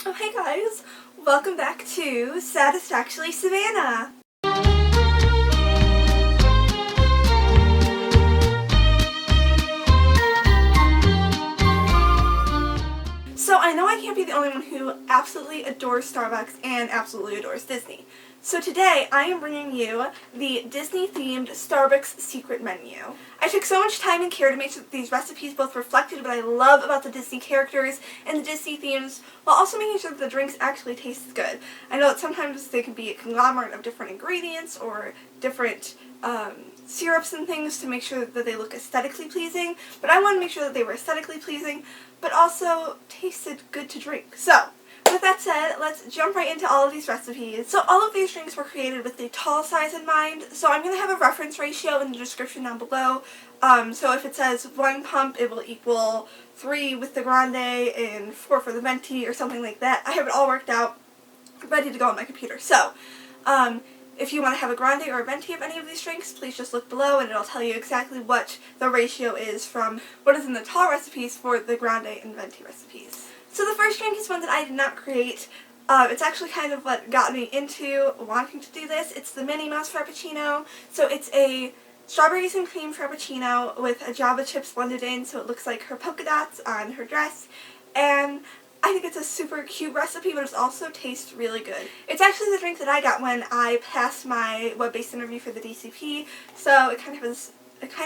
Oh hey guys, welcome back to Satisfactually Savannah. So I know I can't be the only one who absolutely adores Starbucks and absolutely adores Disney. So today I am bringing you the Disney-themed Starbucks secret menu. I took so much time and care to make sure that these recipes both reflected what I love about the Disney characters and the Disney themes, while also making sure that the drinks actually taste good. I know that sometimes they can be a conglomerate of different ingredients or different syrups and things to make sure that they look aesthetically pleasing, but I want to make sure that they were aesthetically pleasing, but also tasted good to drink. So, with that said, let's jump right into all of these recipes. So all of these drinks were created with the tall size in mind, so I'm going to have a reference ratio in the description down below. So if it says 1 pump, it will equal 3 with the Grande and 4 for the Venti or something like that. I have it all worked out, ready to go on my computer. So, if you want to have a Grande or a Venti of any of these drinks, please just look below and it'll tell you exactly what the ratio is from what is in the tall recipes for the Grande and Venti recipes. So the first drink is one that I did not create. It's actually kind of what got me into wanting to do this. It's the Minnie Mouse Frappuccino. So it's a strawberries and cream Frappuccino with a Java chips blended in so it looks like her polka dots on her dress. And I think it's a super cute recipe, but it also tastes really good. It's actually the drink that I got when I passed my web-based interview for the DCP, so it kind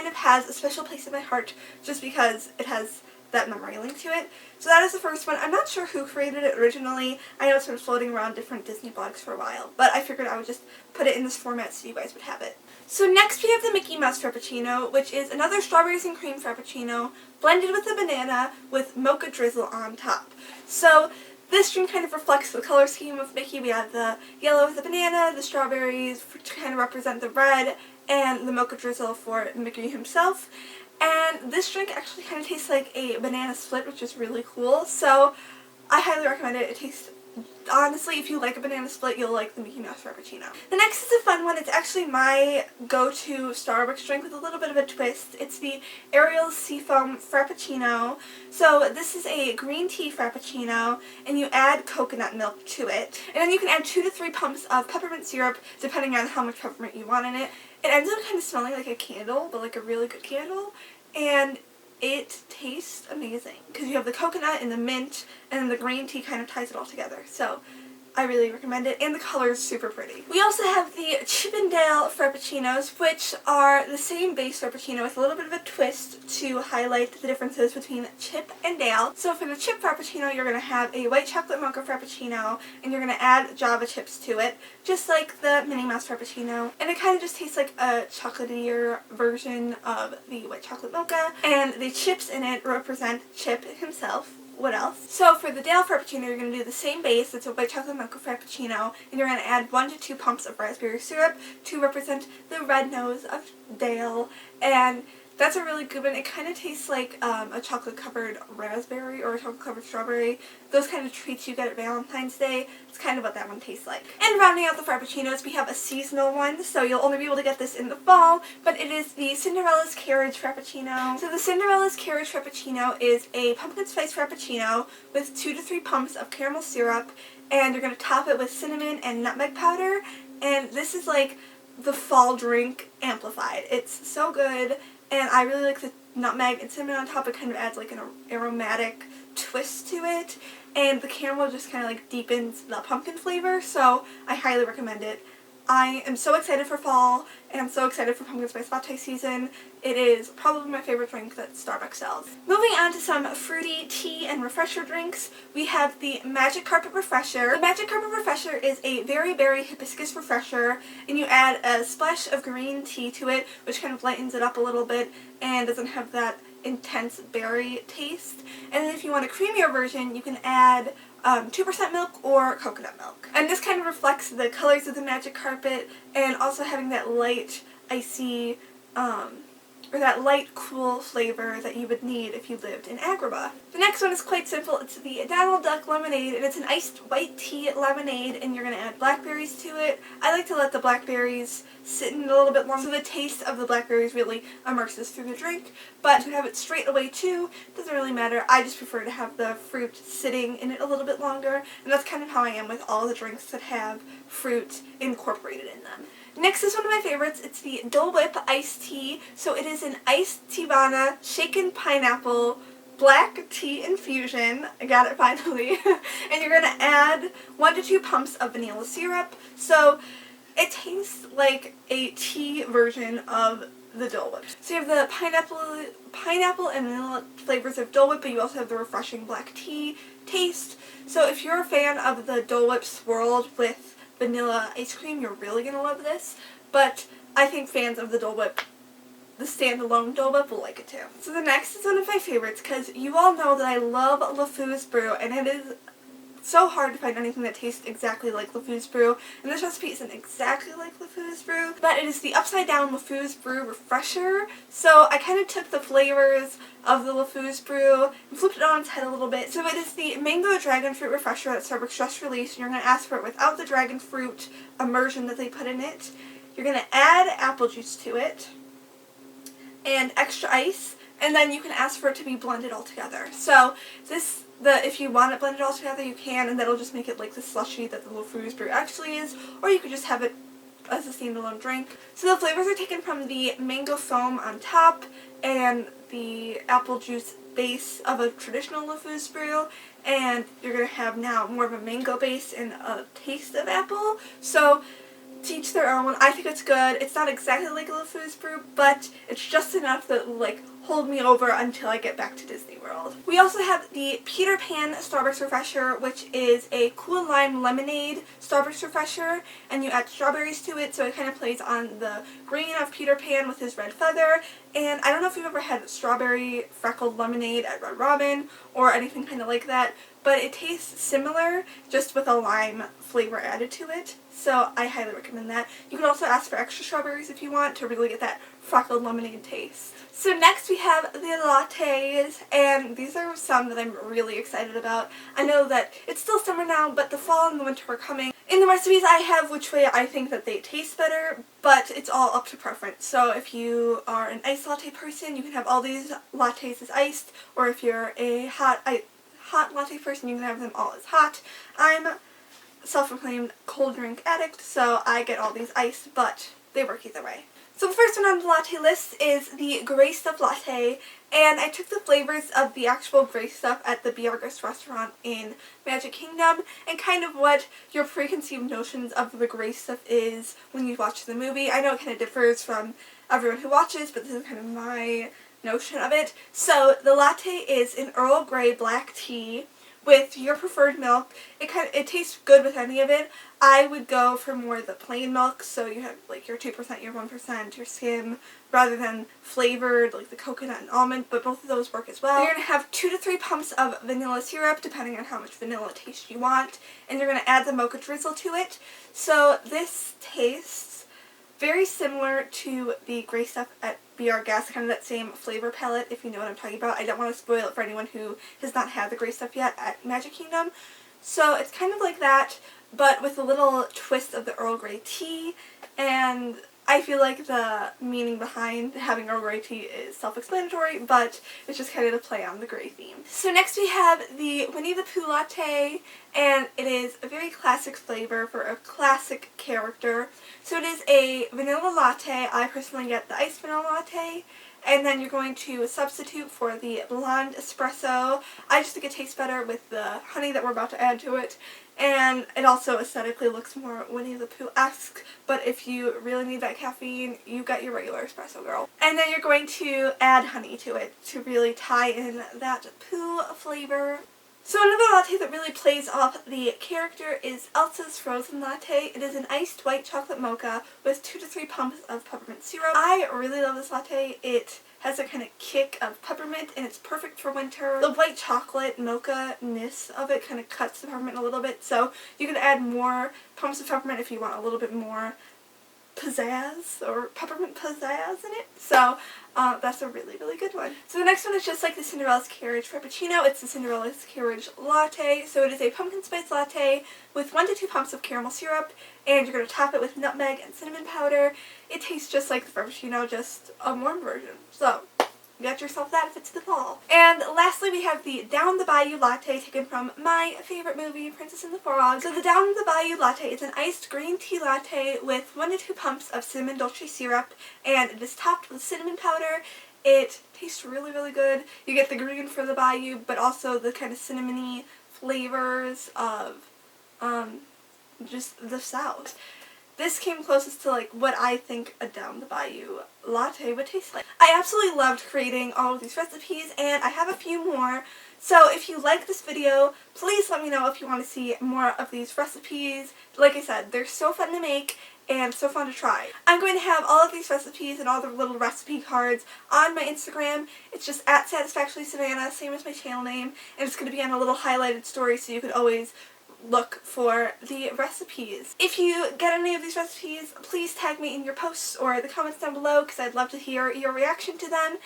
of has a special place in my heart just because it has that memory link to it. So that is the first one. I'm not sure who created it originally. I know it's been floating around different Disney blogs for a while, but I figured I would just put it in this format so you guys would have it. So next we have the Mickey Mouse Frappuccino, which is another strawberries and cream Frappuccino blended with a banana with mocha drizzle on top. So this drink kind of reflects the color scheme of Mickey. We have the yellow with the banana, the strawberries to kind of represent the red, and the mocha drizzle for Mickey himself. And this drink actually kind of tastes like a banana split, which is really cool. So I highly recommend it. It tastes, honestly, if you like a banana split, you'll like the Mickey Mouse Frappuccino. The next is a fun one. It's actually my go-to Starbucks drink with a little bit of a twist. It's the Ariel's Seafoam Frappuccino. So this is a green tea Frappuccino, and you add coconut milk to it. And then you can add 2 to 3 pumps of peppermint syrup, depending on how much peppermint you want in it. It ends up kind of smelling like a candle, but like a really good candle. And it tastes amazing because you have the coconut and the mint and the green tea kind of ties it all together. So I really recommend it, and the color is super pretty. We also have the Chip and Dale Frappuccinos, which are the same base Frappuccino with a little bit of a twist to highlight the differences between Chip and Dale. So for the Chip Frappuccino, you're going to have a white chocolate mocha Frappuccino, and you're going to add Java chips to it, just like the Minnie Mouse Frappuccino. And it kind of just tastes like a chocolatier version of the white chocolate mocha, and the chips in it represent Chip himself. What else? So for the Dale Frappuccino, you're going to do the same base. It's a white chocolate mocha Frappuccino, and you're going to add 1 to 2 pumps of raspberry syrup to represent the red nose of Dale, and that's a really good one. It kind of tastes like a chocolate-covered raspberry or a chocolate-covered strawberry. Those kind of treats you get at Valentine's Day. It's kind of what that one tastes like. And rounding out the Frappuccinos, we have a seasonal one, so you'll only be able to get this in the fall, but it is the Cinderella's Carriage Frappuccino. So the Cinderella's Carriage Frappuccino is a pumpkin spice Frappuccino with 2 to 3 pumps of caramel syrup, and you're going to top it with cinnamon and nutmeg powder, and this is like the fall drink amplified. It's so good. And I really like the nutmeg and cinnamon on top. It kind of adds like an aromatic twist to it. And the caramel just kind of like deepens the pumpkin flavor. So I highly recommend it. I am so excited for fall, and I'm so excited for pumpkin spice latte season. It is probably my favorite drink that Starbucks sells. Moving on to some fruity tea and refresher drinks, we have the Magic Carpet Refresher. The Magic Carpet Refresher is a very berry hibiscus refresher, and you add a splash of green tea to it, which kind of lightens it up a little bit and doesn't have that intense berry taste. And then if you want a creamier version, you can add 2% milk or coconut milk. And this kind of reflects the colors of the Magic Carpet, and also having that light, icy or that light, cool flavor that you would need if you lived in Agrabah. The next one is quite simple. It's the Donald Duck Lemonade, and it's an iced white tea lemonade, and you're going to add blackberries to it. I like to let the blackberries sit in a little bit longer so the taste of the blackberries really immerses through the drink, but you can have it straight away too. Doesn't really matter. I just prefer to have the fruit sitting in it a little bit longer, and that's kind of how I am with all the drinks that have fruit incorporated in them. Next is one of my favorites. It's the Dole Whip iced tea. So it is an iced Savanah shaken pineapple black tea infusion. I got it finally. And you're going to add 1 to 2 pumps of vanilla syrup. So it tastes like a tea version of the Dole Whip. So you have the pineapple and vanilla flavors of Dole Whip, but you also have the refreshing black tea taste. So if you're a fan of the Dole Whip swirled with vanilla ice cream, you're really going to love this, but I think fans of the Dole Whip, the standalone Dole Whip, will like it too. So the next is one of my favorites, because you all know that I love LeFou's Brew, and it is so hard to find anything that tastes exactly like LeFou's Brew, and this recipe isn't exactly like LeFou's Brew, but it is the upside down LeFou's Brew refresher. So I kind of took the flavors of the LeFou's Brew and flipped it on its head a little bit. So it is the mango dragon fruit refresher that Starbucks just released, and you're going to ask for it without the dragon fruit immersion that they put in it. You're going to add apple juice to it and extra ice, and then you can ask for it to be blended all together. So if you want it blended all together, you can, and that'll just make it like the slushy that the LeFou's Brew actually is, or you could just have it as a standalone drink. So the flavors are taken from the mango foam on top and the apple juice base of a traditional LeFou's Brew, and you're going to have now more of a mango base and a taste of apple. So to each their own. I think it's good. It's not exactly like a LeFou's Brew, but it's just enough that will hold me over until I get back to Disney World. We also have the Peter Pan Starbucks Refresher, which is a cool lime lemonade Starbucks Refresher, and you add strawberries to it, so it kind of plays on the green of Peter Pan with his red feather. And I don't know if you've ever had strawberry freckled lemonade at Red Robin or anything kind of like that, but it tastes similar, just with a lime flavor added to it. So I highly recommend that. You can also ask for extra strawberries if you want to really get that freckled lemonade taste. So next we have the lattes, and these are some that I'm really excited about. I know that it's still summer now, but the fall and the winter are coming. In the recipes I have which way I think that they taste better, but it's all up to preference. So if you are an iced latte person, you can have all these lattes as iced, or if you're a hot latte person, you can have them all as hot. I'm a self-proclaimed cold drink addict, so I get all these iced, but they work either way. So the first one on the latte list is the Grey Stuff Latte, and I took the flavors of the actual Grey Stuff at the Biargas restaurant in Magic Kingdom, and kind of what your preconceived notions of the Grey Stuff is when you watch the movie. I know it kind of differs from everyone who watches, but this is kind of my notion of it. So the latte is an Earl Grey black tea with your preferred milk. It tastes good with any of it. I would go for more of the plain milk, so you have your 2%, your 1%, your skim, rather than flavored like the coconut and almond, but both of those work as well. You're going to have 2 to 3 pumps of vanilla syrup, depending on how much vanilla taste you want, and you're going to add the mocha drizzle to it. So this tastes very similar to the Grey Stuff at Biargas, kind of that same flavor palette, if you know what I'm talking about. I don't want to spoil it for anyone who has not had the Grey Stuff yet at Magic Kingdom. So it's kind of like that, but with a little twist of the Earl Grey tea, and I feel like the meaning behind having Earl Grey tea is self-explanatory, but it's just kind of to play on the grey theme. So next we have the Winnie the Pooh latte, and it is a very classic flavor for a classic character. So it is a vanilla latte. I personally get the iced vanilla latte, and then you're going to substitute for the blonde espresso. I just think it tastes better with the honey that we're about to add to it, and it also aesthetically looks more Winnie the Pooh-esque, but if you really need that caffeine, you got your regular espresso, girl. And then you're going to add honey to it to really tie in that Pooh flavor. So another latte that really plays off the character is Elsa's Frozen Latte. It is an iced white chocolate mocha with 2 to 3 pumps of peppermint syrup. I really love this latte. It has a kind of kick of peppermint, and it's perfect for winter. The white chocolate mocha-ness of it kind of cuts the peppermint a little bit, so you can add more pumps of peppermint if you want a little bit more pizzazz or peppermint pizzazz in it. So that's a really, really good one. So the next one is just like the Cinderella's Carriage Frappuccino. It's the Cinderella's Carriage Latte. So it is a pumpkin spice latte with 1 to 2 pumps of caramel syrup, and you're going to top it with nutmeg and cinnamon powder. It tastes just like the Frappuccino, just a warm version. So get yourself that if it's the fall. And lastly, we have the Down the Bayou Latte, taken from my favorite movie, Princess and the Frog. So the Down the Bayou Latte is an iced green tea latte with 1 to 2 pumps of cinnamon dolce syrup, and it is topped with cinnamon powder. It tastes really, really good. You get the green for the bayou, but also the kind of cinnamony flavors of just the South. This came closest to like what I think a Down the Bayou latte would taste like. I absolutely loved creating all of these recipes, and I have a few more. So if you like this video, please let me know if you want to see more of these recipes. Like I said, they're so fun to make and so fun to try. I'm going to have all of these recipes and all the little recipe cards on my Instagram. It's just at Satisfactually Savanah, same as my channel name, and it's going to be on a little highlighted story so you could always look for the recipes. If you get any of these recipes, please tag me in your posts or the comments down below because I'd love to hear your reaction to them.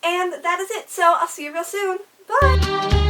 And that is it, so I'll see you real soon. Bye!